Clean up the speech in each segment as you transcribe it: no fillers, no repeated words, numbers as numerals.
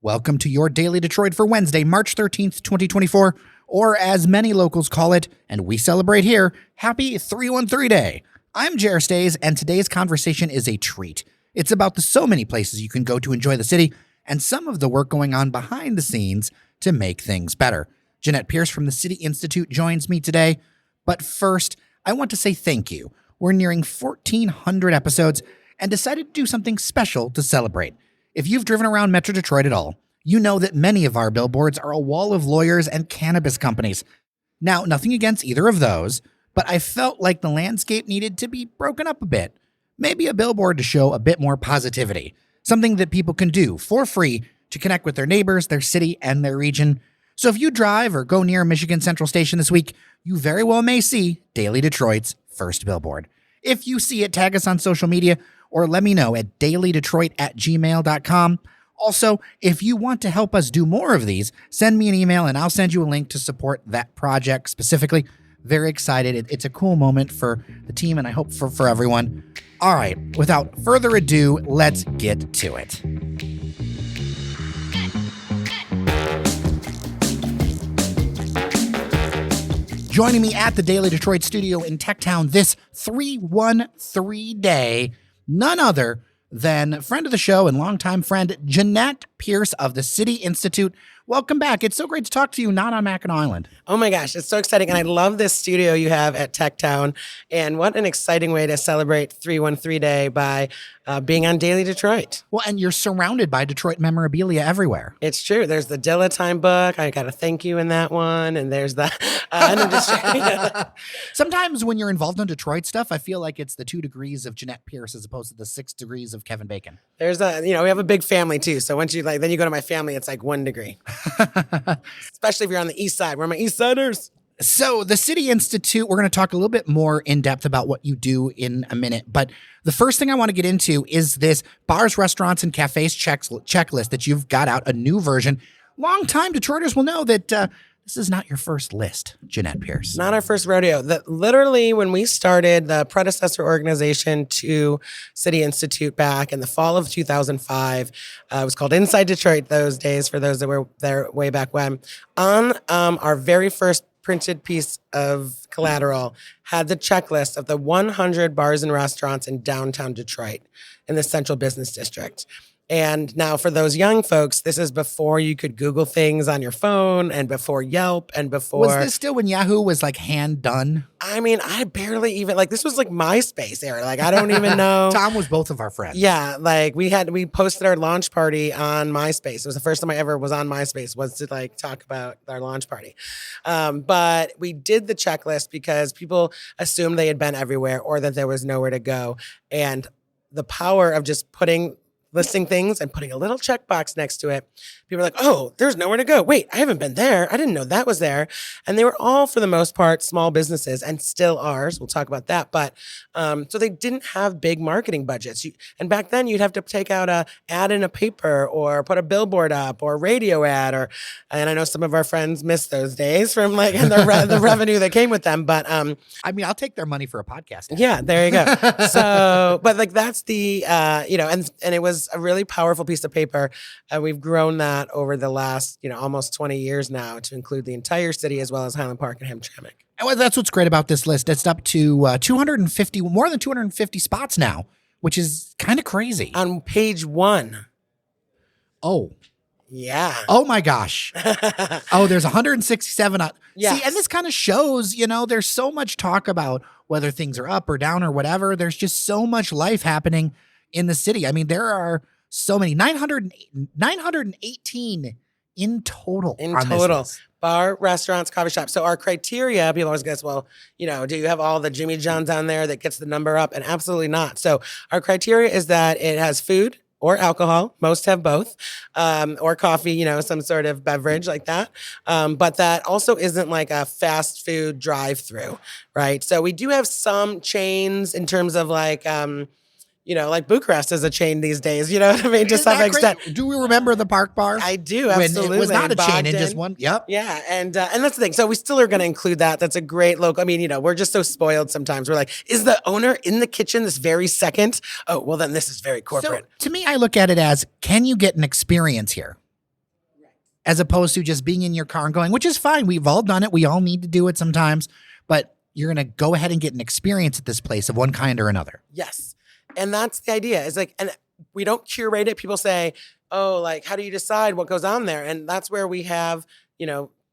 Welcome to your Daily Detroit for Wednesday, March 13th, 2024, or as many locals call it, and we celebrate here, Happy 313 Day. I'm Jer Stays, and today's conversation is a treat. It's about the so many places you can go to enjoy the city, and some of the work going on behind the scenes to make things better. Jeanette Pierce from the City Institute joins me today, but first, I want to say thank you. We're nearing 1,400 episodes and decided to do something special to celebrate. If you've driven around Metro Detroit at all, you know that many of our billboards are a wall of lawyers and cannabis companies. Now, nothing against either of those, but I felt like the landscape needed to be broken up a bit. Maybe a billboard to show a bit more positivity, something that people can do for free to connect with their neighbors, their city, and their region. So if you drive or go near Michigan Central Station this week, you very well may see Daily Detroit's first billboard. If you see it, tag us on social media or let me know at dailydetroit@gmail.com. Also, if you want to help us do more of these, send me an email and I'll send you a link to support that project specifically. Very excited. It's a cool moment for the team and I hope for everyone. All right, without further ado, let's get to it. Joining me at the Daily Detroit studio in Techtown this 313 day, none other than friend of the show and longtime friend, Jeanette Pierce of the City Institute. Welcome back. It's so great to talk to you, not on Mackinac Island. Oh my gosh, it's so exciting. And I love this studio you have at Techtown. And what an exciting way to celebrate 313 Day by being on Daily Detroit. Well, and you're surrounded by Detroit memorabilia everywhere. It's true. There's the Dilla Time book. I got a thank you in that one. And there's the... Sometimes when you're involved in Detroit stuff, I feel like it's the 2 degrees of Jeanette Pierce as opposed to the 6 degrees of Kevin Bacon. There's we have a big family too. So once then you go to my family, it's like 1 degree. Especially if you're on the east side. We're my east siders. So the City Institute, we're going to talk a little bit more in depth about what you do in a minute. But the first thing I want to get into is this bars, restaurants, and cafes checklist that you've got out, a new version. Longtime Detroiters will know that this is not your first list, Jeanette Pierce. Not our first rodeo. Literally, when we started the predecessor organization to City Institute back in the fall of 2005, it was called Inside Detroit those days, for those that were there way back when. On our very first printed piece of collateral had the checklist of the 100 bars and restaurants in downtown Detroit in the Central Business District. And now for those young folks, this is before you could Google things on your phone and before Yelp and before... Was this still when Yahoo was like hand done? I mean, I barely even, this was like MySpace era. I don't even know. Tom was both of our friends. Yeah, we posted our launch party on MySpace. It was the first time I ever was on MySpace, was to talk about our launch party. But we did the checklist because people assumed they had been everywhere or that there was nowhere to go. And the power of just listing things and putting a little checkbox next to it. People are like, oh, there's nowhere to go. Wait, I haven't been there. I didn't know that was there. And they were all, for the most part, small businesses and still ours. We'll talk about that. But so they didn't have big marketing budgets. And back then you'd have to take out a ad in a paper or put a billboard up or a radio ad. And I know some of our friends miss those days from and the revenue that came with them. But I mean, I'll take their money for a podcast ad. Yeah, there you go. So, but that's the, and it was a really powerful piece of paper. And we've grown that over the last, almost 20 years now to include the entire city as well as Highland Park and Hamtramck. And that's what's great about this list. It's up to more than 250 spots now, which is kind of crazy. On page 1. Oh. Yeah. Oh my gosh. Oh, there's 167. Yes. See, and this kind of shows, there's so much talk about whether things are up or down or whatever. There's just so much life happening in the city. I mean, there are so many, 918 in total. On this list. Bar, restaurants, coffee shops. So our criteria, people always guess, well, do you have all the Jimmy John's on there that gets the number up? And absolutely not. So our criteria is that it has food or alcohol. Most have both, or coffee, some sort of beverage like that. But that also isn't like a fast food drive-through, right? So we do have some chains in terms of Bucharest is a chain these days, you know what I mean? To some extent. Do we remember the Park Bar? I do, absolutely. When it was not a chain, and just one, yep. Yeah, and that's the thing. So we still are going to include that. That's a great local, I mean, we're just so spoiled sometimes. We're like, is the owner in the kitchen this very second? Oh, well then this is very corporate. So to me, I look at it as, can you get an experience here? as opposed to just being in your car and going, which is fine. We've all done it. We all need to do it sometimes, but you're going to go ahead and get an experience at this place of one kind or another. Yes. And that's the idea. It's like, and we don't curate it. People say, oh, like, how do you decide what goes on there? And that's where we have,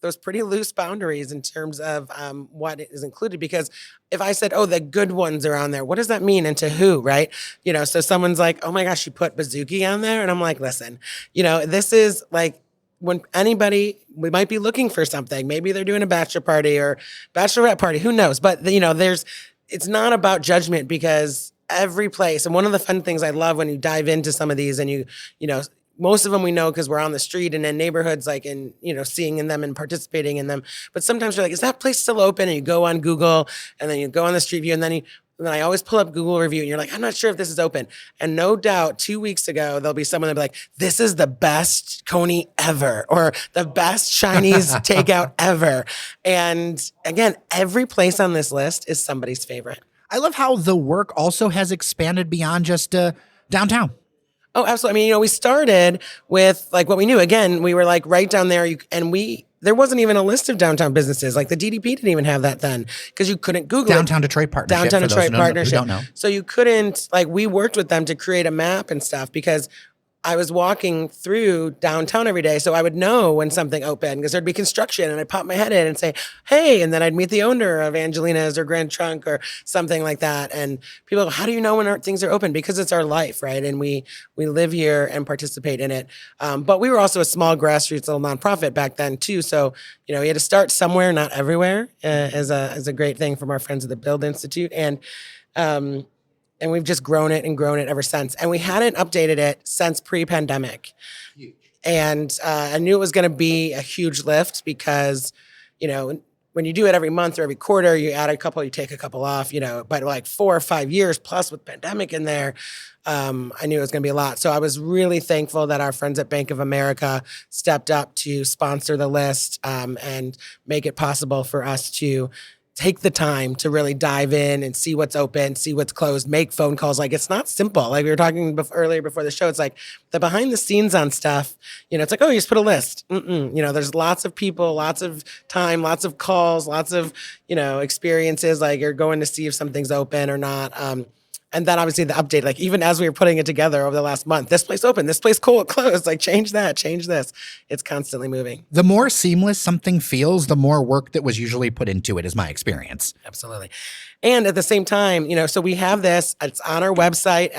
those pretty loose boundaries in terms of what is included. Because if I said, oh, the good ones are on there, what does that mean and to who, right? So someone's like, oh my gosh, you put Bazooki on there? And I'm like, listen, this is like, when anybody, we might be looking for something. Maybe they're doing a bachelor party or bachelorette party, who knows? But, it's not about judgment, because every place, and one of the fun things I love when you dive into some of these and most of them we know because we're on the street and in neighborhoods, like in, seeing in them and participating in them. But sometimes you're like, is that place still open? And you go on Google and then you go on the street view and then I always pull up Google review and you're like, I'm not sure if this is open. And no doubt 2 weeks ago, there'll be someone that'll be like, this is the best Coney ever, or the best Chinese takeout ever. And again, every place on this list is somebody's favorite. I love how the work also has expanded beyond just downtown. Oh, absolutely. We started with like what we knew. Again, we were like right down there, there wasn't even a list of downtown businesses. Like the DDP didn't even have that then, because you couldn't Google Downtown Detroit Partnership. Downtown Detroit Partnership. Don't know. So you couldn't, we worked with them to create a map and stuff, because I was walking through downtown every day, so I would know when something opened, because there'd be construction, and I'd pop my head in and say, hey, and then I'd meet the owner of Angelina's or Grand Trunk or something like that. And people go, how do you know when things are open? Because it's our life, right? And we live here and participate in it. But we were also a small grassroots little nonprofit back then too. So, we had to start somewhere, not everywhere, as a great thing from our friends at the Build Institute. And we've just grown it ever since. And we hadn't updated it since pre-pandemic. Huge. And I knew it was going to be a huge lift because, when you do it every month or every quarter, you add a couple, you take a couple off, but like 4 or 5 years plus with pandemic in there, I knew it was going to be a lot. So I was really thankful that our friends at Bank of America stepped up to sponsor the list and make it possible for us to take the time to really dive in and see what's open, see what's closed, make phone calls. Like, it's not simple. Like we were talking earlier before the show, it's like the behind the scenes on stuff, it's like, oh, you just put a list. There's lots of people, lots of time, lots of calls, lots of, experiences. Like you're going to see if something's open or not. And then obviously the update, like even as we were putting it together over the last month, this place open, this place closed, like change that, change this. It's constantly moving. The more seamless something feels, the more work that was usually put into it, is my experience. Absolutely. And at the same time, so we have this, it's on our website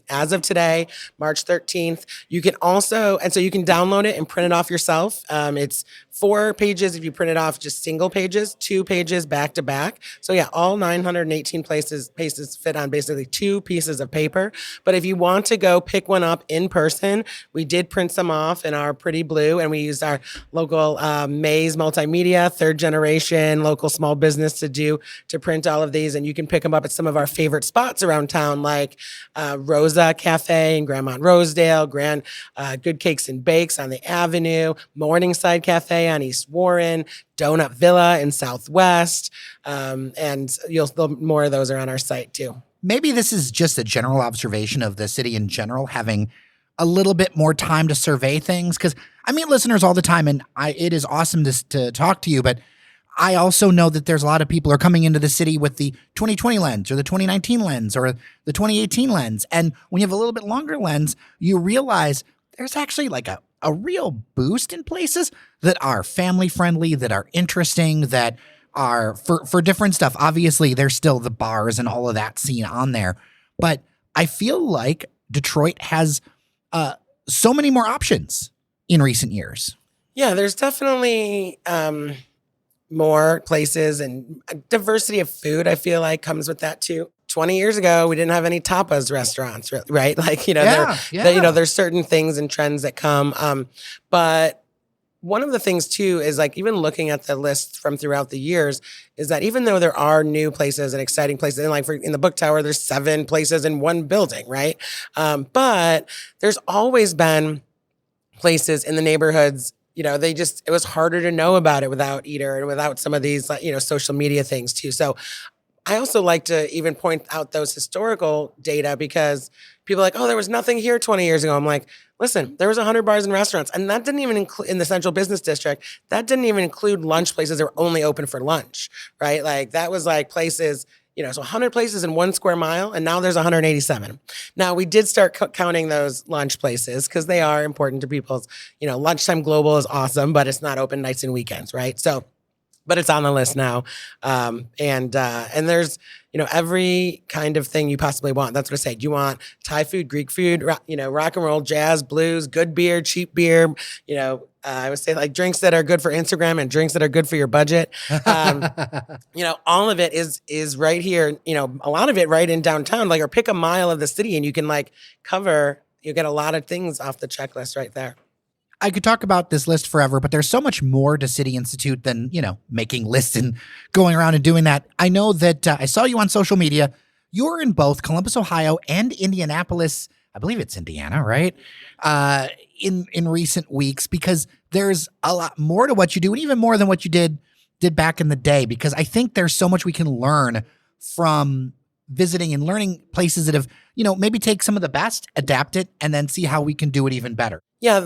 as of today, March 13th. You can also, and so you can download it and print it off yourself. It's 4 pages if you print it off, just single pages, 2 pages back to back. So yeah, all 918 pages fit on basically 2 pieces of paper. But if you want to go pick one up in person, we did print some off in our pretty blue, and we used our local Maze Multimedia, 3rd generation local small business to print all of these. And you can pick them up at some of our favorite spots around town, like Rosa Cafe in Grandmont Rosedale, Good Cakes and Bakes on the Avenue, Morningside Cafe on East Warren, Donut Villa in Southwest, and more of those are on our site too. Maybe this is just a general observation of the city in general, having a little bit more time to survey things, because I meet listeners all the time, and it is awesome to talk to you, but I also know that there's a lot of people who are coming into the city with the 2020 lens or the 2019 lens or the 2018 lens. And when you have a little bit longer lens, you realize there's actually like a real boost in places that are family friendly, that are interesting, that are for different stuff. Obviously, there's still the bars and all of that scene on there. But I feel like Detroit has so many more options in recent years. Yeah, there's definitely more places, and a diversity of food, I feel like, comes with that too. 20 years ago, we didn't have any tapas restaurants, right? Like, there's certain things and trends that come. But one of the things too is like, even looking at the list from throughout the years, is that even though there are new places and exciting places, and like in the Book Tower, there's 7 places in one building, right? But there's always been places in the neighborhoods. It was harder to know about it without Eater and without some of these, social media things too. So I also like to even point out those historical data because people are like, oh, there was nothing here 20 years ago. I'm like, listen, there was 100 bars and restaurants, and that didn't even include in the central business district. That didn't even include lunch places that were only open for lunch, right? Like that was like places, so 100 places in 1 square mile, and now there's 187. Now we did start counting those lunch places because they are important to people's, lunchtime global is awesome, but it's not open nights and weekends, right? So, but it's on the list now. And there's, every kind of thing you possibly want. That's what I say. Do you want Thai food, Greek food, rock and roll, jazz, blues, good beer, cheap beer, I would say like drinks that are good for Instagram and drinks that are good for your budget. All of it is right here, a lot of it right in downtown, or pick a mile of the city and you can you get a lot of things off the checklist right there. I could talk about this list forever, but there's so much more to City Institute than, making lists and going around and doing that. I know that I saw you on social media. You're in both Columbus, Ohio and Indianapolis. I believe it's Indiana, right? In recent weeks, because there's a lot more to what you do, and even more than what you did back in the day, because I think there's so much we can learn from visiting and learning places that have, maybe take some of the best, adapt it, and then see how we can do it even better. Yeah,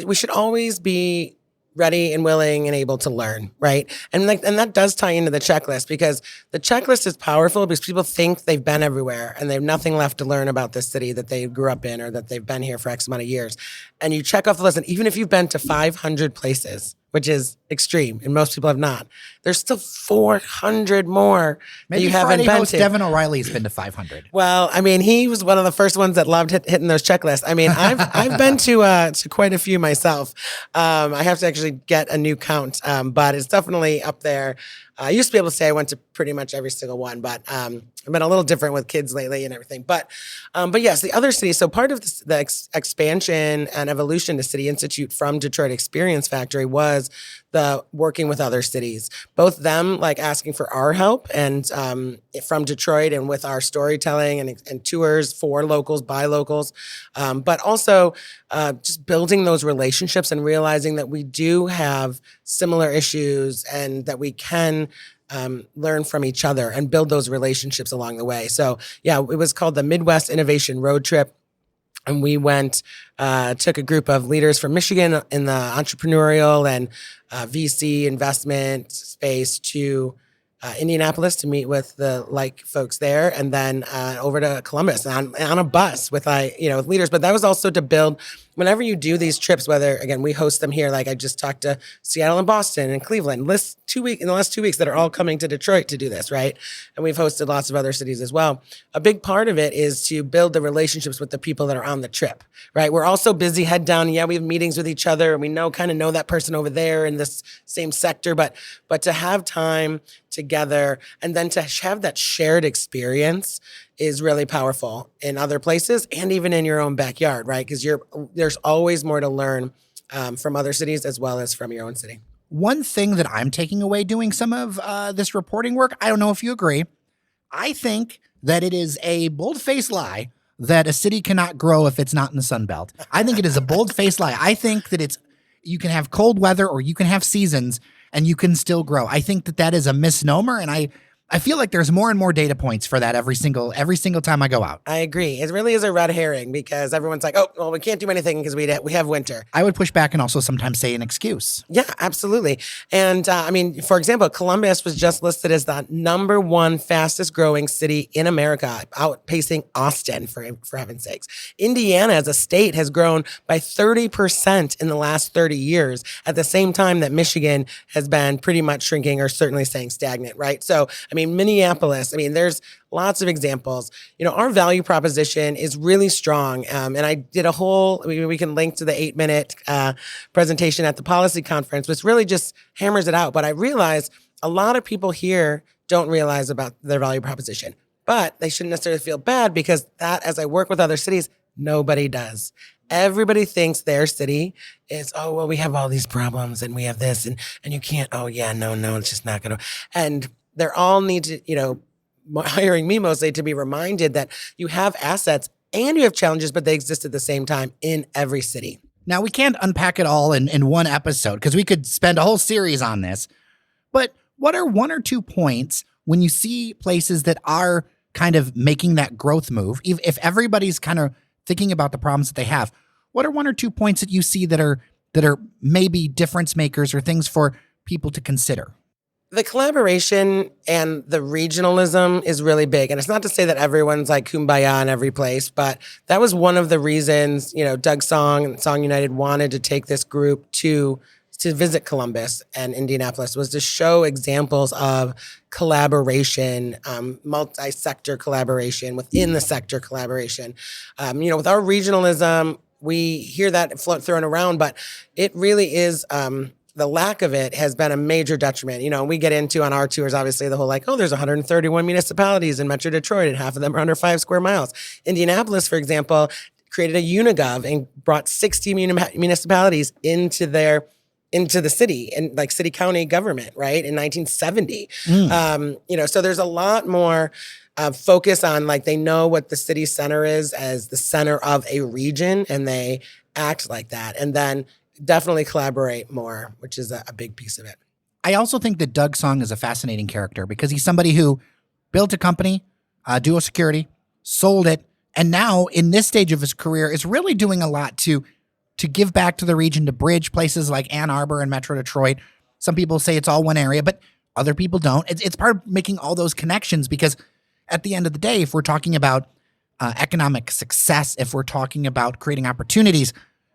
we should always be ready and willing and able to learn, right? And that does tie into the checklist, because the checklist is powerful because people think they've been everywhere and they have nothing left to learn about this city that they grew up in or that they've been here for X amount of years. And you check off the list, and even if you've been to 500 places, which is extreme, and most people have not, there's still 400 more Maybe that you haven't been to. Devin O'Reilly's been to 500. Well, he was one of the first ones that loved hitting those checklists. I've been to quite a few myself. I have to actually get a new count, but it's definitely up there. I used to be able to say I went to pretty much every single one, but I've been a little different with kids lately and everything. But yes, the other cities. So part of the expansion and evolution to City Institute from Detroit Experience Factory was the working with other cities, both them asking for our help and from Detroit and with our storytelling and tours for locals, by locals, but also just building those relationships and realizing that we do have similar issues and that we can learn from each other and build those relationships along the way. So yeah, it was called the Midwest Innovation Road Trip. And we took a group of leaders from Michigan in the entrepreneurial and VC investment space to Indianapolis to meet with the folks there, and then over to Columbus on a bus with with leaders. But that was also to build. Whenever you do these trips, whether again we host them here, I just talked to Seattle and Boston and Cleveland, in the last 2 weeks that are all coming to Detroit to do this, right? And we've hosted lots of other cities as well. A big part of it is to build the relationships with the people that are on the trip, right? We're also busy, head down. Yeah, we have meetings with each other, and we kind of know that person over there in this same sector, but to have time together and then to have that shared experience is really powerful in other places and even in your own backyard, right? Because there's always more to learn from other cities as well as from your own city. One thing that I'm taking away doing some of this reporting work, I don't know if you agree, I think that it is a bold-faced lie that a city cannot grow if it's not in the Sun Belt. I think it is a bold-faced lie. I think that you can have cold weather or you can have seasons and you can still grow. I think that is a misnomer, and I feel like there's more and more data points for that every single time I go out. I agree. It really is a red herring because everyone's like, oh, well, we can't do anything because we have winter. I would push back and also sometimes say an excuse. Yeah, absolutely. And for example, Columbus was just listed as the #1 fastest growing city in America, outpacing Austin, for heaven's sakes. Indiana as a state has grown by 30% in the last 30 years, at the same time that Michigan has been pretty much shrinking or certainly staying stagnant, right? So, Minneapolis, there's lots of examples. Our value proposition is really strong. And I did we can link to the 8-minute presentation at the policy conference, which really just hammers it out. But I realize a lot of people here don't realize about their value proposition, but they shouldn't necessarily feel bad because as I work with other cities, nobody does. Everybody thinks their city is, oh, well, we have all these problems and we have this and you can't, oh yeah, no, it's just not going to. And they're all need to, hiring me mostly to be reminded that you have assets and you have challenges, but they exist at the same time in every city. Now, we can't unpack it all in one episode because we could spend a whole series on this, but what are 1 or 2 points when you see places that are kind of making that growth move, if everybody's kind of thinking about the problems that they have, what are one or two points that you see that are maybe difference makers or things for people to consider? The collaboration and the regionalism is really big. And it's not to say that everyone's like kumbaya in every place, but that was one of the reasons, Doug Song and Song United wanted to take this group to visit Columbus and Indianapolis, was to show examples of collaboration, multi-sector collaboration, within the sector collaboration. With our regionalism, we hear that thrown around, but it really is, the lack of it has been a major detriment. We get into on our tours, obviously, the whole there's 131 municipalities in Metro Detroit and half of them are under 5 square miles. Indianapolis, for example, created a Unigov and brought 60 municipalities into the city and city county government, right, in 1970. So there's a lot more focus on they know what the city center is as the center of a region, and they act like that. And then definitely collaborate more, which is a big piece of it. I also think that Doug Song is a fascinating character because he's somebody who built a company, Duo Security, sold it, and now in this stage of his career is really doing a lot to give back to the region, to bridge places like Ann Arbor and Metro Detroit. Some people say it's all one area, but other people don't. It's part of making all those connections, because at the end of the day, if we're talking about economic success, if we're talking about creating opportunities,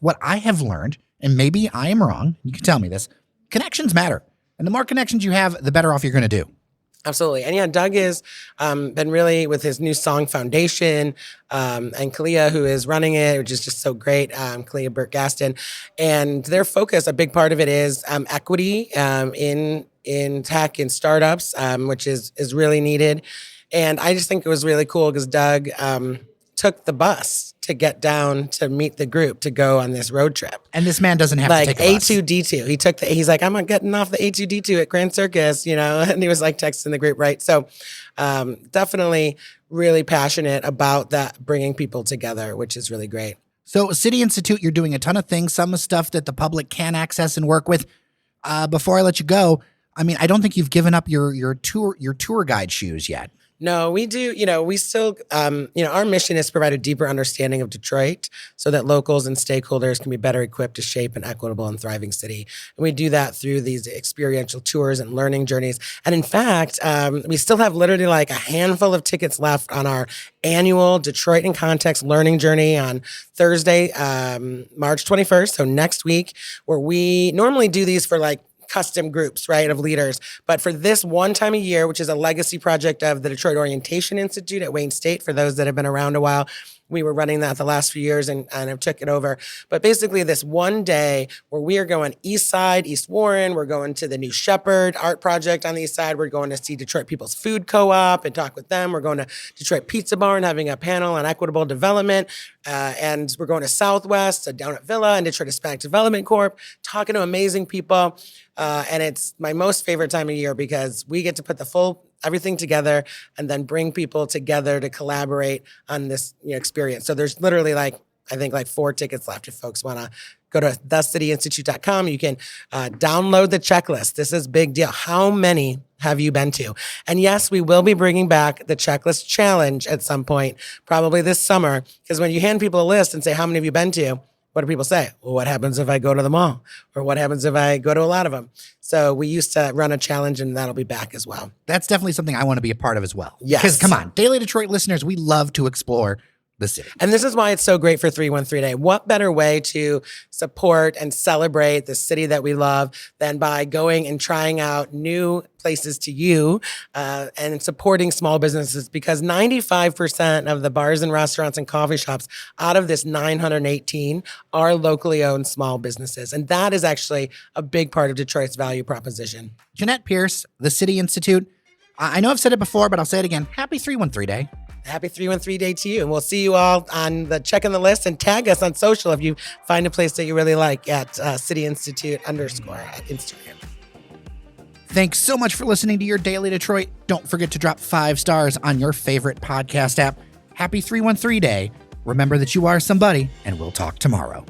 what I have learned, and maybe I am wrong, you can tell me this, connections matter. And the more connections you have, the better off you're going to do. Absolutely. And yeah, Doug has been really with his new Song Foundation, and Kalia, who is running it, which is just so great, Kalia Burt-Gaston. And their focus, a big part of it is equity in tech and startups, which is really needed. And I just think it was really cool because Doug took the bus to get down to meet the group to go on this road trip. And this man doesn't have to take a bus. A2D2. He's like, I'm not getting off the A2D2 at Grand Circus, and he was texting the group, right? So definitely really passionate about that, bringing people together, which is really great. So City Institute, you're doing a ton of things, some stuff that the public can access and work with. Before I let you go, I don't think you've given up your tour guide shoes yet. No, we do. We still, our mission is to provide a deeper understanding of Detroit so that locals and stakeholders can be better equipped to shape an equitable and thriving city. And we do that through these experiential tours and learning journeys. And in fact, we still have literally a handful of tickets left on our annual Detroit in Context learning journey on Thursday, March 21st. So next week, where we normally do these for custom groups, right, of leaders. But for this one time a year, which is a legacy project of the Detroit Orientation Institute at Wayne State, for those that have been around a while, we were running that the last few years and I took it over. But basically this one day where we are going East Side, East Warren, we're going to the New Shepherd art project on the East Side. We're going to see Detroit People's Food Co-op and talk with them. We're going to Detroit Pizza Barn, having a panel on equitable development. And we're going to Southwest, a Donut Villa, and Detroit Hispanic Development Corp, talking to amazing people. And it's my most favorite time of year because we get to put everything together and then bring people together to collaborate on this experience. So there's literally I think 4 tickets left if folks want to go to thecityinstitute.com. You can download the checklist. This is a big deal. How many have you been to? And yes, we will be bringing back the checklist challenge at some point, probably this summer, because when you hand people a list and say, how many have you been to? What do people say? Well, what happens if I go to them all? Or what happens if I go to a lot of them? So we used to run a challenge, and that'll be back as well. That's definitely something I want to be a part of as well. Yes. Because come on, Daily Detroit listeners, we love to explore the city. And this is why it's so great for 313 Day. What better way to support and celebrate the city that we love than by going and trying out new places to you and supporting small businesses, because 95% of the bars and restaurants and coffee shops out of this 918 are locally owned small businesses. And that is actually a big part of Detroit's value proposition. Jeanette Pierce, the City Institute. I know I've said it before, but I'll say it again. Happy 313 Day. Happy 313 Day to you. And we'll see you all on the checking the list, and tag us on social if you find a place that you really like at City Institute _ at Instagram. Thanks so much for listening to your Daily Detroit. Don't forget to drop 5 stars on your favorite podcast app. Happy 313 Day. Remember that you are somebody, and we'll talk tomorrow.